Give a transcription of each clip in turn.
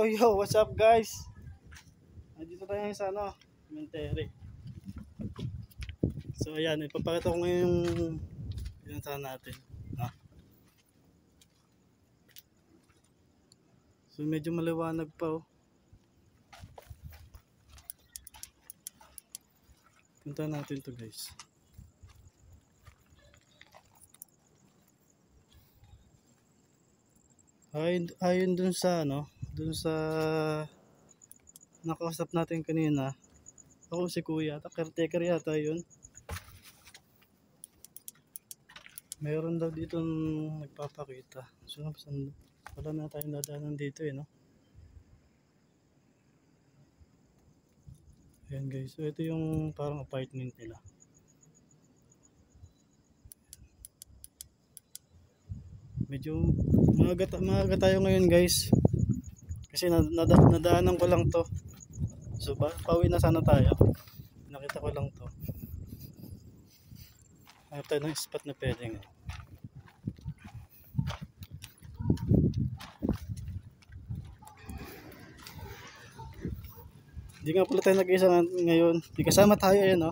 Yo, what's up guys? Nandito tayo sa cemetery. So ayan, ipapakita ko ngayon yung pinuntahan natin. So medyo maliwanag pa. Puntahan natin to guys. Ayon dun sa dun sa nakausap natin kanina. Ako si Kuya, caretaker yata yun. Mayroon daw dito nagpapakita. So wala na tayong dadaanan dito no. Ayan guys, so ito yung parang apartment nila. Medyo maaga tayo ngayon guys. Kasi nadaanan ko lang to. So pauwi na sana tayo. Nakita ko lang to. Hanap tayo ng spot na pwedeng. Hindi nga pala tayo nag-isa ngayon. Di kasama tayo ayan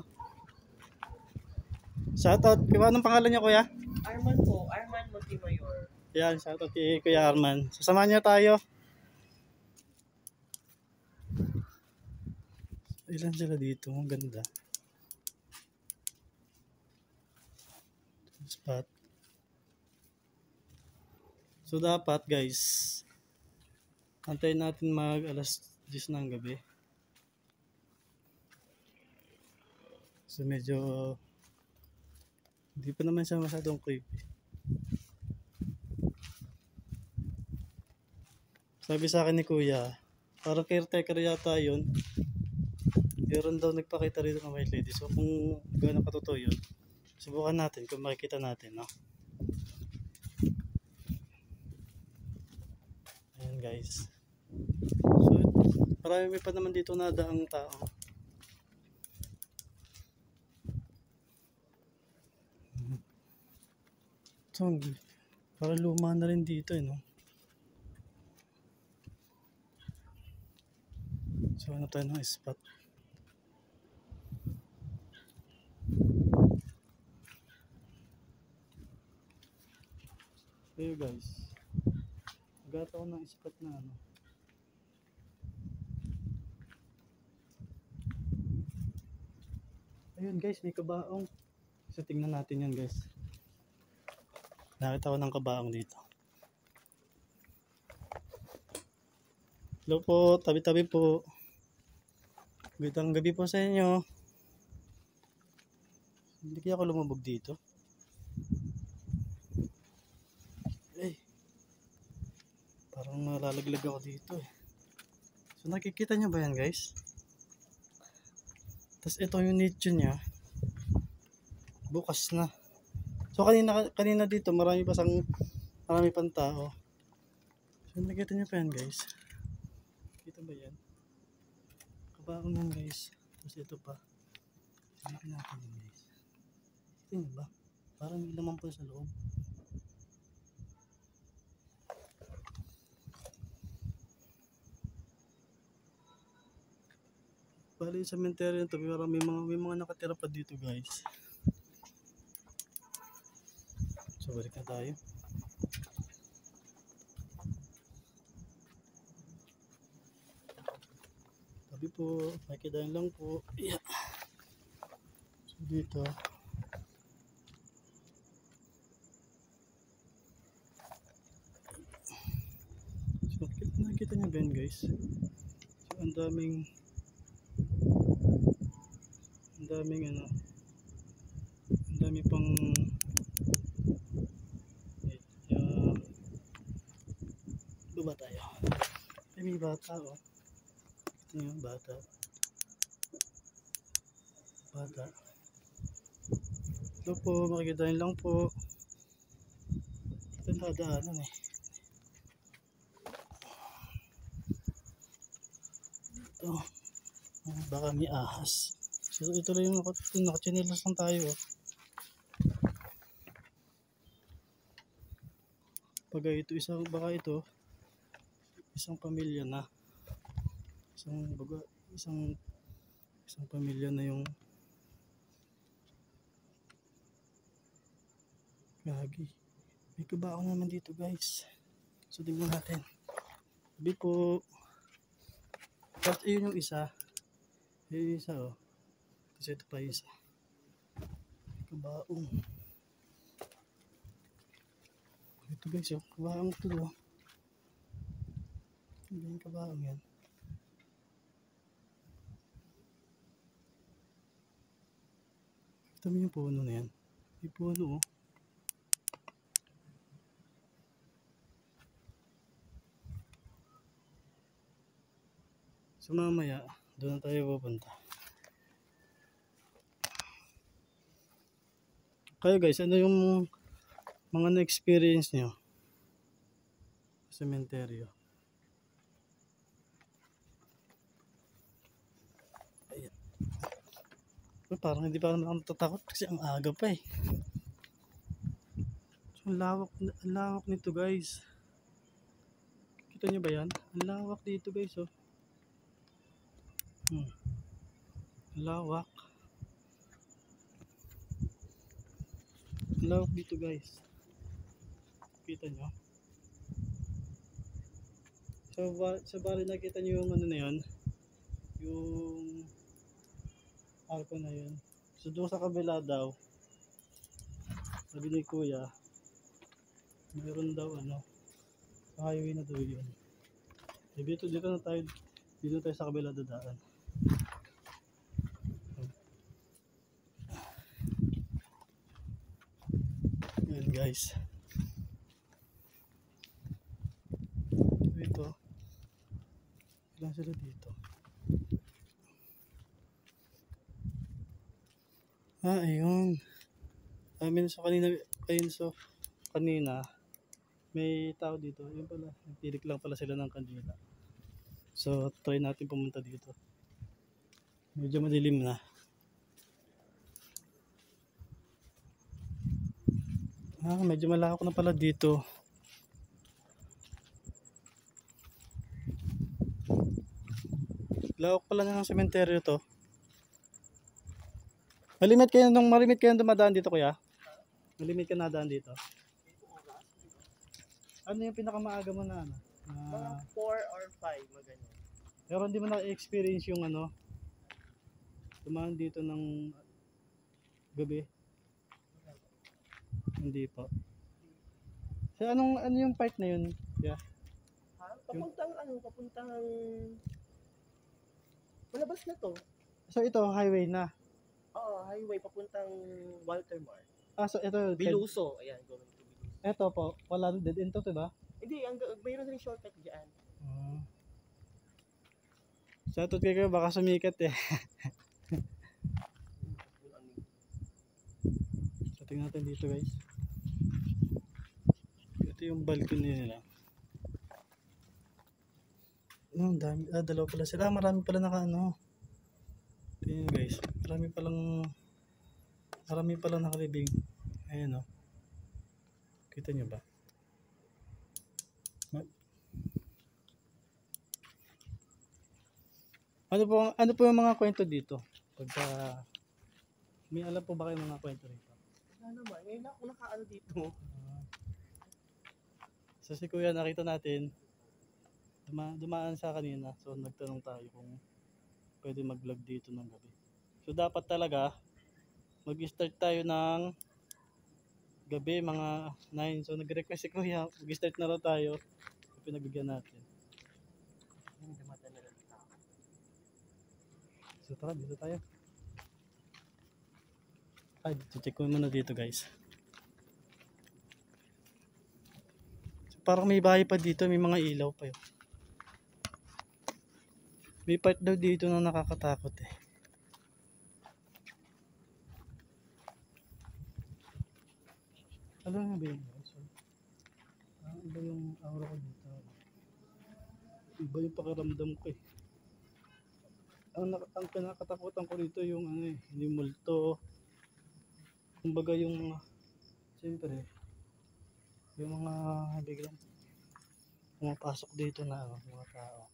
Shoutout. Anong pangalan niya kuya? Arman po. Arman Montemayor. Yan, shoutout kay Kuya Arman. Sasamahan niya tayo. Ilan sila dito? Ang ganda. Spot. So dapat guys, antayin natin mag alas 10 ng gabi. So medyo hindi pa naman siya masyadong creepy. Sabi sa akin ni Kuya, parang caretaker yata yun. Meron daw nagpakita rito ng white lady. So kung gano'n katotoo yun, subukan natin kung makikita natin Ayan guys. So marami pa naman dito na daang tao. So parang luma na rin dito So ano tayo ng spot. Hey guys, nagata ko ng spot na Ayun guys, may kabaong. So tingnan natin yan guys. Nakita ko ng kabaong dito. Hello po, tabi-tabi po. Magandang gabi po sa inyo. Hindi kaya ako lumubog dito. Parang nalalaglag ako dito So nakikita nyo ba yan guys? Tapos ito yung nicho niya. Bukas na. So kanina dito marami pang tao. So nakikita nyo pa yan guys? Kita ba yan? Kabaong yan guys. Tapos ito pa. Tingnan natin yan guys. Tingnan ba? Parang hindi naman po sa loob. Bali sa cemetery nito, may mga nakatira pa dito guys. So balik na tayo. Tabi po, makikidahin lang po. Yeah. So dito. So nakikita niyo ba yan guys? So ang daming pang baba tayo. May bata ito yung bata ito po, makikidahin lang po. Ito nadaanan ito baka may ahas. So ito lang yung nakachinelas lang tayo baka ito isang pamilya na Isang pamilya na yung gagi. May kabaong naman dito guys. So tingnan natin. Sabi po. Tapos ayun yung isa. Ayun yung isa oh. Tapos ito pa isa. Kabaong. Ito guys oh. Kabaong ito oh. Hindi yung kabaong yan. Ito mo yung puno na yan. May puno oh. So mamaya, doon na tayo pupunta. Kayo guys, ano yung mga na-experience nyo sa sementeryo? Ayan. Parang hindi pa naman natatakot kasi ang aga pa eh. So, ang lawak nito guys. Kita nyo ba yan? Ang lawak dito guys oh. Lawak. Lawak dito guys. Kita nyo. So bali nakita nyo yung ano na yun. Yung arko na yun. So doon sa kabila daw. Sabi ni kuya. Mayroon daw ano. Highway na daw yun. Dito na tayo. Dito tayo sa kabila dadaan. Ayan guys. Ito. Ilan sila dito? Ayun. Kanina may tao dito. Yun pala. Nagtirik lang pala sila ng kandila. So try natin pumunta dito. Medyo madilim na. Medyo malawak na pala dito. Lawak pala na ng sementeryo to. Malimit kayo dumadaan dito kuya? Malimit ka nadaan dito? Ano yung pinakamaaga mo na ano? Mga 4 or 5, magano. Pero hindi mo na-experience yung ano? Dumaan dito ng gabi? Hindi po. So ano yung part na yun? Yeah. Papuntang malabas na to. So ito highway na. Oo, highway papuntang Walter Mart. So ito Biluso, ayan, going to Biluso. Ito po, wala dead end to, diba? Hindi, mayroon rin shortcut diyan. Shoutout kayo, baka sumikat eh. So tingnan natin dito guys. Ito yung balcony nila. Ang dami, dalawa pala sila. Marami pala naka-ano. Tingnan guys, marami palang nakalibing. Ayan o. Kita nyo ba? Ano po yung mga kwento dito? Pagka may alam po ba kayo mga kwento rito? Wala naman, ngayon ako nakaano dito. So si kuya nakita natin dumaan sa kanina, so nagtanong tayo kung pwede mag-vlog dito ng gabi. So dapat talaga mag-start tayo ng gabi mga 9. So nag-request si kuya, mag-start na raw tayo. Pinagbigyan natin. So tara, dito tayo. Check ko muna dito guys. So, parang may bahay pa dito, may mga ilaw pa yun. May part daw dito na nakakatakot eh. Ano nga ba yun guys? Iba yung aura ko dito. Iba yung pakiramdam ko eh. Ang kinakatakutan ko dito yung ano eh, yung multo. Kumbaga yung siyempre yung mga biglang pumapasok dito na mga tao.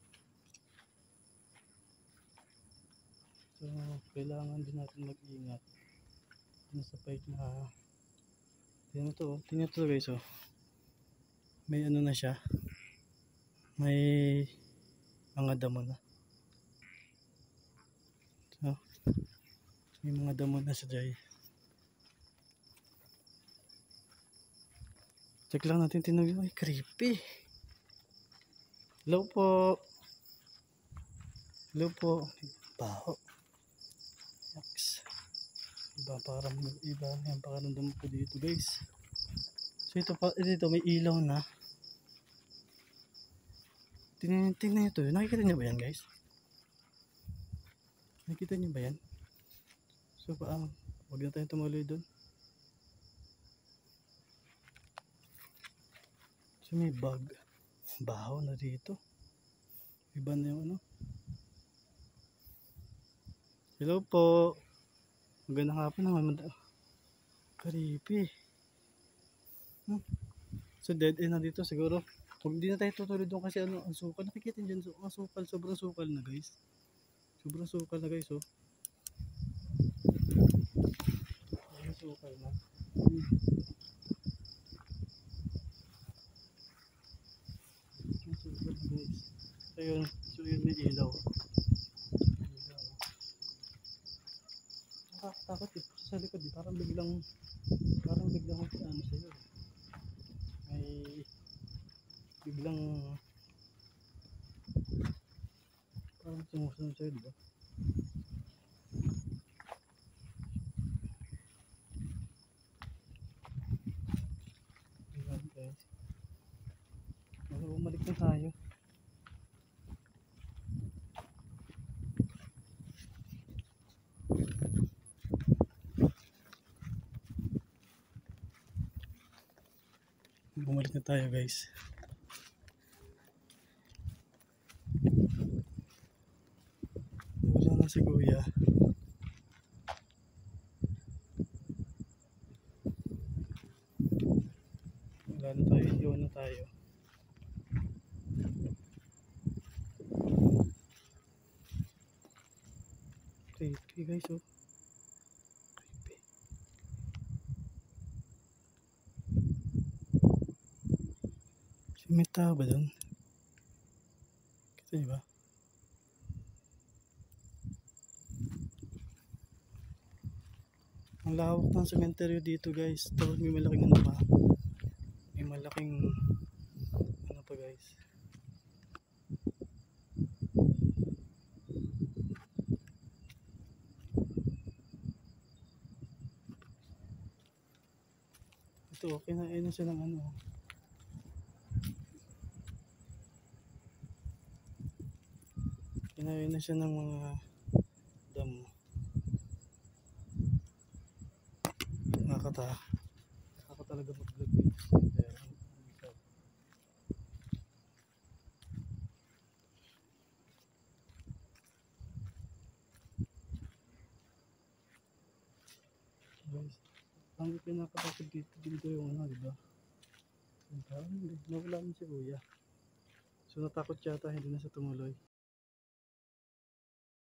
kailangan din natin mag-ingat dun sa part na tingnan to guys oh. May ano na siya, may mga damo na. So, may mga damo na siya dyan. Check lang natin, tinawin. Ay, creepy. Hello po. Hello po. Baho. Yaks. Iba yung pakaramdam ko dito guys. So dito may ilaw na. Tingnan nyo to. Nakikita nyo ba yan guys? Nakikita nyo ba yan? So huwag na tayong tumuloy doon. So may bag. Baho na dito. Iba na yung ano. Hello po. Magandang hapon naman. Creepy. So dead end na dito siguro. Huwag di na tayo tutuloy doon kasi ano, ang sukal. Nakikita nyo dyan, ang sukal. Sobrang sukal na guys. Sobrang sukal na guys oh. Sobrang sukal na. Sobrang sukal guys. So yun may ilaw. Nakakatakot eh. Sa likod eh. Parang biglang ano sa'yo. May biglang parang sumusunod sa'yo, diba? Ayan guys. Bumalik na tayo. Bumalik na tayo guys. Wala na si kuya. Wala na tayo. Iwan na tayo. Creepy guys oh. Creepy. May tao ba dun? Kita niyo ba? Ang lawak ng sementeryo dito guys. Tapos may malaking ano pa. May malaking ano pa guys. Ito, kinain na siya ng ano. Kinain na siya ng mga damo. Nakakatalaga mag-vlog dito. Guys, ang pinakatakot dito yung ano, diba? Nawala na si kuya. So natakot yata, hindi na siya tumuloy.